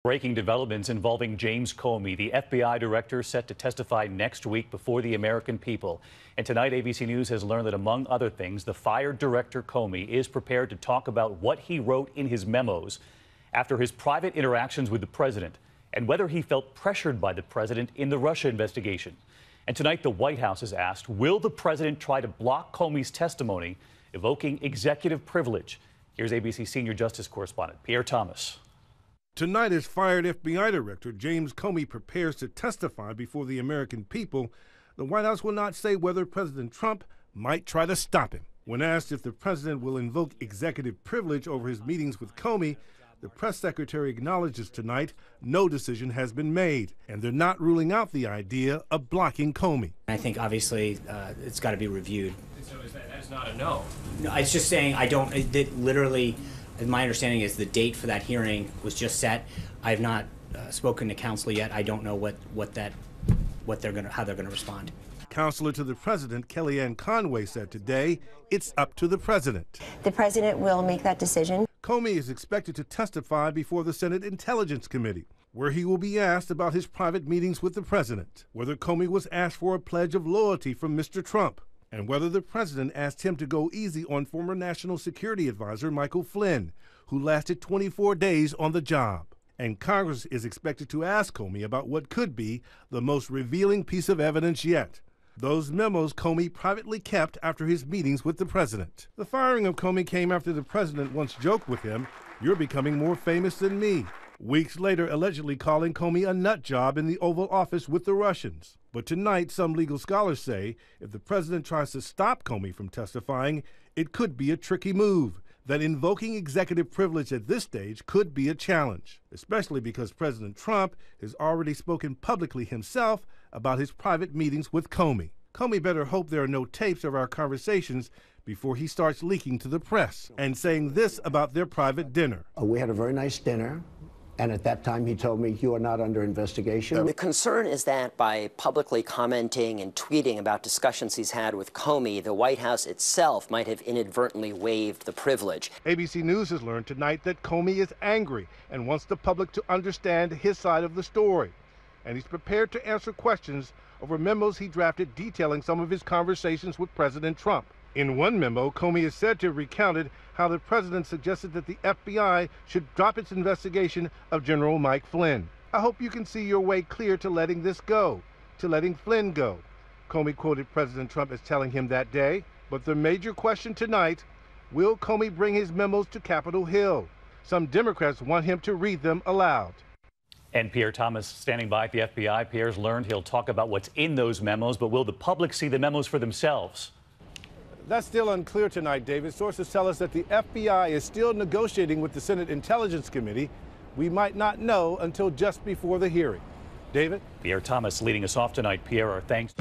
Breaking developments involving James Comey, the FBI director set to testify next week before the American people. And tonight, ABC News has learned that, among other things, the fired director Comey is prepared to talk about what he wrote in his memos after his private interactions with the president and whether he felt pressured by the president in the Russia investigation. And tonight, the White House is asked, will the president try to block Comey's testimony, evoking executive privilege? Here's ABC senior justice correspondent Pierre Thomas. Tonight, as fired FBI director James Comey prepares to testify before the American people, the White House will not say whether President Trump might try to stop him. When asked if the president will invoke executive privilege over his meetings with Comey, the press secretary acknowledges tonight no decision has been made, and they're not ruling out the idea of blocking Comey. I think obviously it's got to be reviewed. So that's not a no? No, it's just saying I don't, literally, my understanding is the date for that hearing was just set. I have not spoken to counsel yet. I don't know how they're gonna respond. Counselor to the president, Kellyanne Conway, said today, it's up to the president. The president will make that decision. Comey is expected to testify before the Senate Intelligence Committee, where he will be asked about his private meetings with the president, whether Comey was asked for a pledge of loyalty from Mr. Trump, and whether the president asked him to go easy on former National Security Advisor Michael Flynn, who lasted 24 days on the job. And Congress is expected to ask Comey about what could be the most revealing piece of evidence yet: those memos Comey privately kept after his meetings with the president. The firing of Comey came after the president once joked with him, "You're becoming more famous than me," weeks later allegedly calling Comey a nut job in the Oval Office with the Russians. But tonight, some legal scholars say if the president tries to stop Comey from testifying, it could be a tricky move, that invoking executive privilege at this stage could be a challenge, especially because President Trump has already spoken publicly himself about his private meetings with Comey. Comey better hope there are no tapes of our conversations before he starts leaking to the press and saying this about their private dinner. We had a very nice dinner, and at that time he told me, "You are not under investigation." The concern is that by publicly commenting and tweeting about discussions he's had with Comey, the White House itself might have inadvertently waived the privilege. ABC News has learned tonight that Comey is angry and wants the public to understand his side of the story. And he's prepared to answer questions over memos he drafted detailing some of his conversations with President Trump. In one memo, Comey is said to have recounted how the president suggested that the FBI should drop its investigation of General Mike Flynn. "I hope you can see your way clear to letting this go, to letting Flynn go," Comey quoted President Trump as telling him that day. But the major question tonight, will Comey bring his memos to Capitol Hill? Some Democrats want him to read them aloud. And Pierre Thomas standing by at the FBI. Pierre's learned he'll talk about what's in those memos, but will the public see the memos for themselves? That's still unclear tonight, David. Sources tell us that the FBI is still negotiating with the Senate Intelligence Committee. We might not know until just before the hearing. David? Pierre Thomas leading us off tonight. Pierre, our thanks.